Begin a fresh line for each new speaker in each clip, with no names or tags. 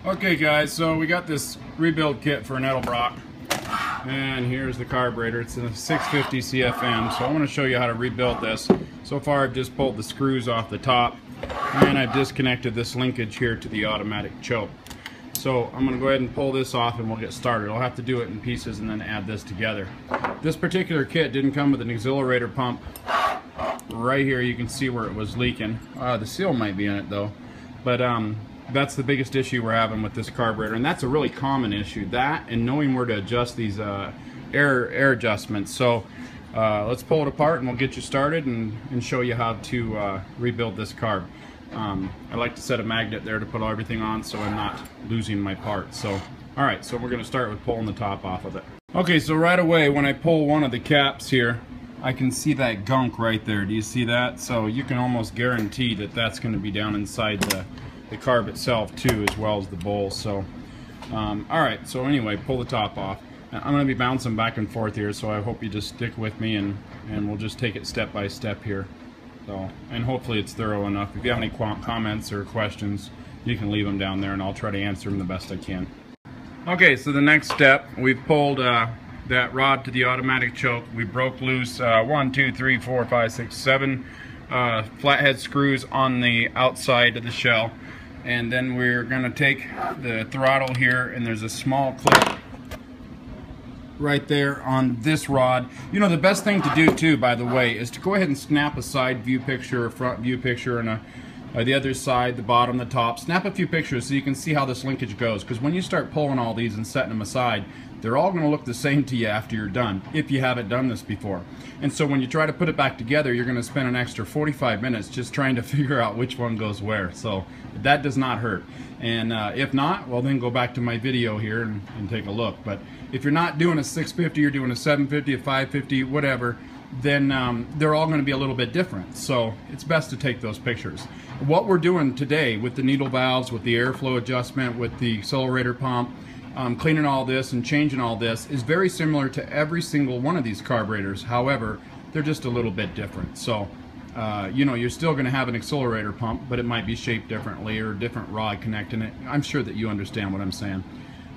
Okay guys, so we got this rebuild kit for an Edelbrock, and here's the carburetor. It's a 650 CFM, so I want to show you how to rebuild this. So far I've just pulled the screws off the top, and I've disconnected this linkage here to the automatic choke. So I'm going to go ahead and pull this off and we'll get started. I'll have to do it in pieces and then add this together. This particular kit didn't come with an accelerator pump. Right here you can see where it was leaking. The seal might be in it though, but that's the biggest issue we're having with this carburetor, and that's a really common issue, that and knowing where to adjust these air adjustments. So let's pull it apart and we'll get you started and show you how to rebuild this carb. I like to set a magnet there to put everything on so I'm not losing my parts. So alright, so we're going to start with pulling the top off of it. Okay, so right away when I pull one of the caps here, I can see that gunk right there. Do you see that? So you can almost guarantee that that's going to be down inside the carb itself too, as well as the bowl. So alright, so anyway, pull the top off. I'm going to be bouncing back and forth here, so I hope you just stick with me and we'll just take it step by step here. So, and hopefully it's thorough enough. If you have any comments or questions, you can leave them down there and I'll try to answer them the best I can. Okay, so the next step, we've pulled that rod to the automatic choke. We broke loose 1, 2, 3, 4, 5, 6, 7 flathead screws on the outside of the shell. And then we're going to take the throttle here, and there's a small clip right there on this rod. You know, the best thing to do too, by the way, is to go ahead and snap a side view picture, a front view picture, and the other side, the bottom, the top. Snap a few pictures so you can see how this linkage goes, because when you start pulling all these and setting them aside, they're all going to look the same to you after you're done, if you haven't done this before. And so when you try to put it back together, you're going to spend an extra 45 minutes just trying to figure out which one goes where. So that does not hurt. And if not, well then go back to my video here and take a look. But if you're not doing a 650, you're doing a 750, a 550, whatever, then they're all going to be a little bit different. So it's best to take those pictures. What we're doing today with the needle valves, with the airflow adjustment, with the accelerator pump, cleaning all this and changing all this is very similar to every single one of these carburetors. However, they're just a little bit different. So you know, you're still going to have an accelerator pump, but it might be shaped differently or a different rod connecting it. I'm sure that you understand what I'm saying.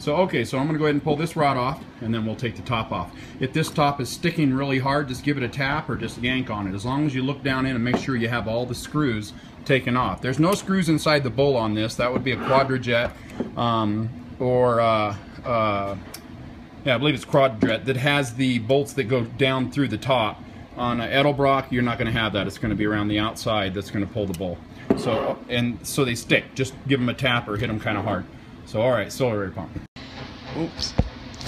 So okay, so I'm going to go ahead and pull this rod off, and then we'll take the top off. If this top is sticking really hard, just give it a tap or just yank on it. As long as you look down in and make sure you have all the screws taken off. There's no screws inside the bowl on this. That would be a Quadrajet yeah, I believe it's Quadrajet that has the bolts that go down through the top. On an Edelbrock, you're not going to have that. It's going to be around the outside that's going to pull the bowl. So, and so they stick. Just give them a tap or hit them kind of hard. So alright, accelerator pump. Oops.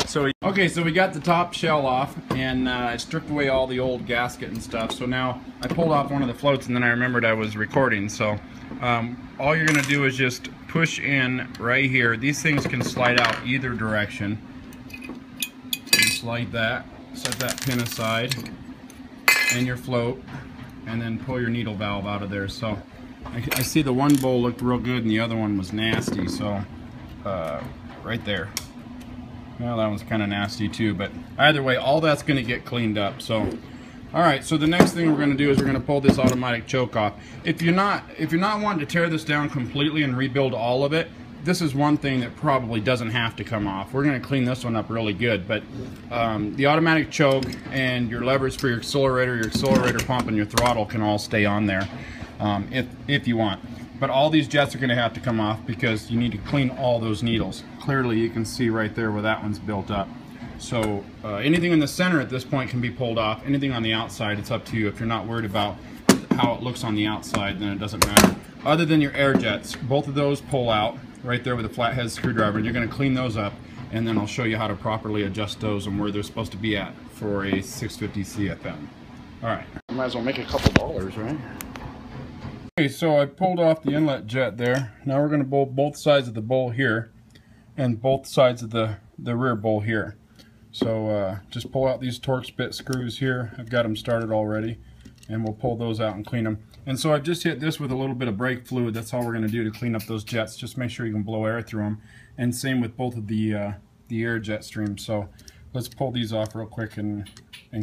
So okay, so we got the top shell off, and I stripped away all the old gasket and stuff. So now I pulled off one of the floats, and then I remembered I was recording. So all you're going to do is just push in right here. These things can slide out either direction. So you slide that, set that pin aside, and your float, and then pull your needle valve out of there. So I see the one bowl looked real good and the other one was nasty. So right there. Well, that one's kind of nasty too, but either way, all that's going to get cleaned up. So, all right. So the next thing we're going to do is we're going to pull this automatic choke off. If you're not wanting to tear this down completely and rebuild all of it, this is one thing that probably doesn't have to come off. We're going to clean this one up really good, but the automatic choke and your levers for your accelerator pump, and your throttle can all stay on there if you want. But all these jets are going to have to come off because you need to clean all those needles. Clearly you can see right there where that one's built up. So anything in the center at this point can be pulled off. Anything on the outside, it's up to you. If you're not worried about how it looks on the outside, then it doesn't matter. Other than your air jets, both of those pull out right there with a flathead screwdriver, and you're going to clean those up, and then I'll show you how to properly adjust those and where they're supposed to be at for a 650 CFM. Alright, might as well make a couple dollars, right? Okay, so I pulled off the inlet jet there. Now we're going to bolt both sides of the bowl here and both sides of the rear bowl here. So just pull out these Torx bit screws here. I've got them started already, and we'll pull those out and clean them. And so I've just hit this with a little bit of brake fluid. That's all we're going to do to clean up those jets. Just make sure you can blow air through them. And same with both of the air jet streams. So let's pull these off real quick and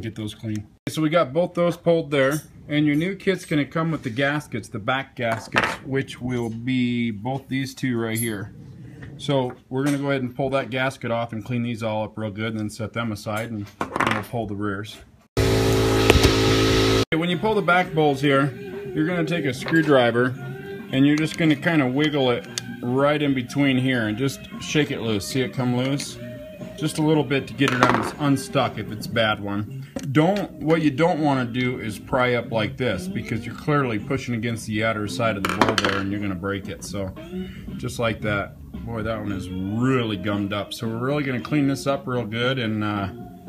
get those clean. So we got both those pulled there. And your new kit's going to come with the gaskets, the back gaskets, which will be both these two right here. So we're going to go ahead and pull that gasket off and clean these all up real good, and then set them aside, and then we'll pull the rears. When you pull the back bowls here, you're going to take a screwdriver and you're just going to kind of wiggle it right in between here and just shake it loose. See it come loose? Just a little bit to get it unstuck if it's a bad one. What you don't want to do is pry up like this, because you're clearly pushing against the outer side of the bowl there and you're going to break it. So just like that. Boy, that one is really gummed up. So we're really going to clean this up real good, and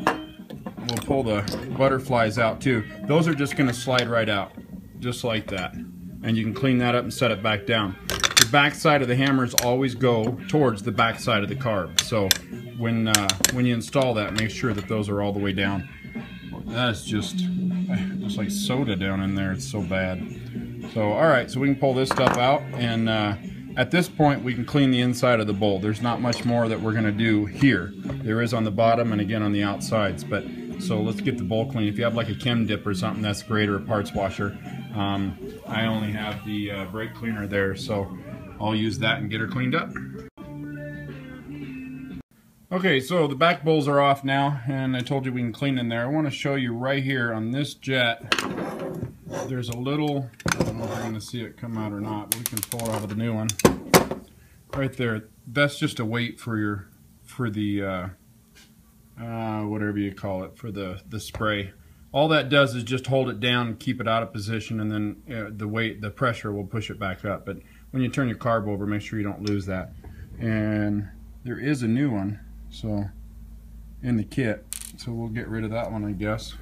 we'll pull the butterflies out too. Those are just going to slide right out, just like that. And you can clean that up and set it back down. The back side of the hammers always go towards the back side of the carb. So when you install that, make sure that those are all the way down. That's just like soda down in there. It's so bad. So alright, so we can pull this stuff out, and at this point we can clean the inside of the bowl. There's not much more that we're going to do here. There is on the bottom and again on the outsides. But so let's get the bowl clean. If you have like a chem dip or something, that's great, or a parts washer. I only have the brake cleaner there, so I'll use that and get her cleaned up. Okay, so the back bowls are off now, and I told you we can clean in there. I want to show you right here on this jet, there's a little, I don't know if you're going to see it come out or not, but we can pull it out of the new one. Right there, that's just a weight for the whatever you call it, for the spray. All that does is just hold it down and keep it out of position, and then the pressure will push it back up. But when you turn your carb over, make sure you don't lose that. And there is a new one, so in the kit, so we'll get rid of that one, I guess.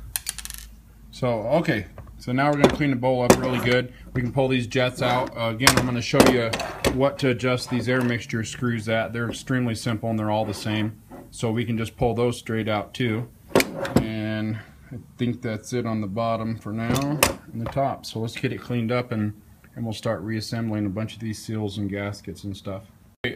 So okay, so now we're going to clean the bowl up really good. We can pull these jets out. Again, I'm going to show you what to adjust these air mixture screws at. They're extremely simple and they're all the same, so we can just pull those straight out too. And I think that's it on the bottom for now, and the top. So let's get it cleaned up, and we'll start reassembling a bunch of these seals and gaskets and stuff.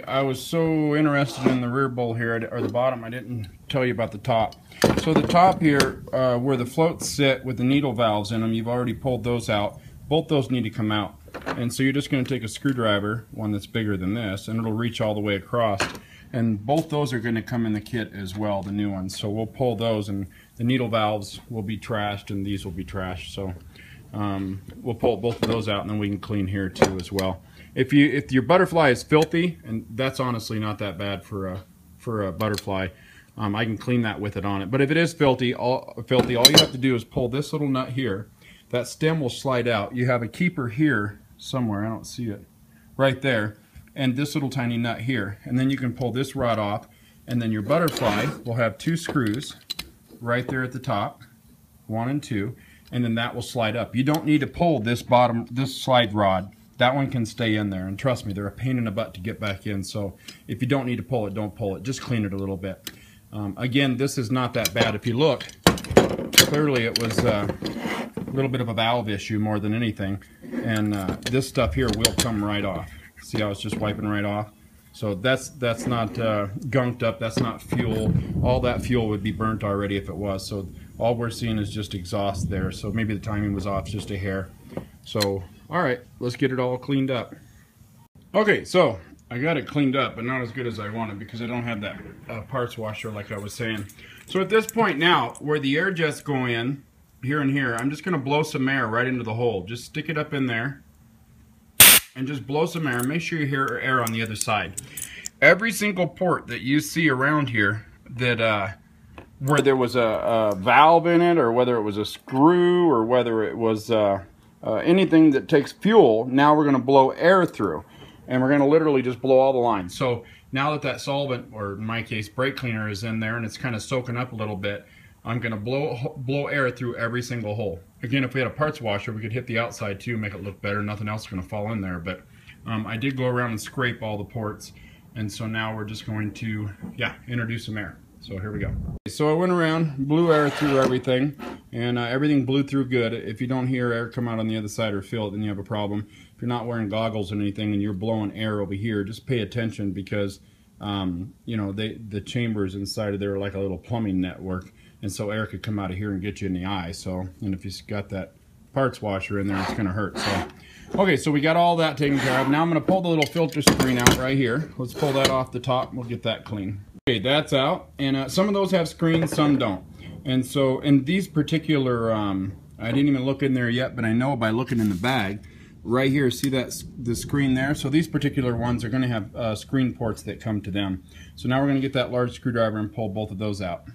I was so interested in the rear bowl here, or the bottom, I didn't tell you about the top. So the top here, where the floats sit with the needle valves in them, you've already pulled those out. Both those need to come out. And so you're just going to take a screwdriver, one that's bigger than this, and it'll reach all the way across. And both those are going to come in the kit as well, the new ones. So we'll pull those, and the needle valves will be trashed and these will be trashed. So we'll pull both of those out, and then we can clean here too as well. If your butterfly is filthy, and that's honestly not that bad for a butterfly, I can clean that with it on it. But if it is filthy, all you have to do is pull this little nut here. That stem will slide out. You have a keeper here somewhere, I don't see it, right there, and this little tiny nut here. And then you can pull this rod off, and then your butterfly will have two screws right there at the top, 1 and 2, and then that will slide up. You don't need to pull this slide rod. That one can stay in there, and trust me, they're a pain in the butt to get back in. So if you don't need to pull it, don't pull it. Just clean it a little bit. Again, this is not that bad. If you look, clearly it was a little bit of a valve issue more than anything, and this stuff here will come right off. See how it's just wiping right off? So that's not gunked up. That's not fuel. All that fuel would be burnt already if it was. So all we're seeing is just exhaust there. So maybe the timing was off just a hair. So alright, let's get it all cleaned up. Okay, so I got it cleaned up, but not as good as I wanted because I don't have that parts washer like I was saying. So at this point now, where the air jets go in, here and here, I'm just going to blow some air right into the hole. Just stick it up in there and just blow some air. Make sure you hear air on the other side. Every single port that you see around here that where there was a valve in it, or whether it was a screw, or whether it was anything that takes fuel, now we're going to blow air through, and we're going to literally just blow all the lines. So now that solvent, or in my case brake cleaner, is in there and it's kind of soaking up a little bit, I'm going to blow air through every single hole. Again, if we had a parts washer, we could hit the outside too, make it look better. Nothing else is going to fall in there, but I did go around and scrape all the ports, and so now we're just going to introduce some air. So here we go. So I went around, blew air through everything, and everything blew through good. If you don't hear air come out on the other side or feel it, then you have a problem. If you're not wearing goggles or anything and you're blowing air over here, just pay attention, because you know, the chambers inside of there are like a little plumbing network, and so air could come out of here and get you in the eye. So, and if you've got that parts washer in there, it's going to hurt. So Okay, so we got all that taken care of. Now I'm going to pull the little filter screen out right here. Let's pull that off the top and we'll get that clean. Okay, that's out. And some of those have screens, some don't. And so in these particular, I didn't even look in there yet, but I know by looking in the bag, right here, see that the screen there? So these particular ones are going to have screen ports that come to them. So now we're going to get that large screwdriver and pull both of those out.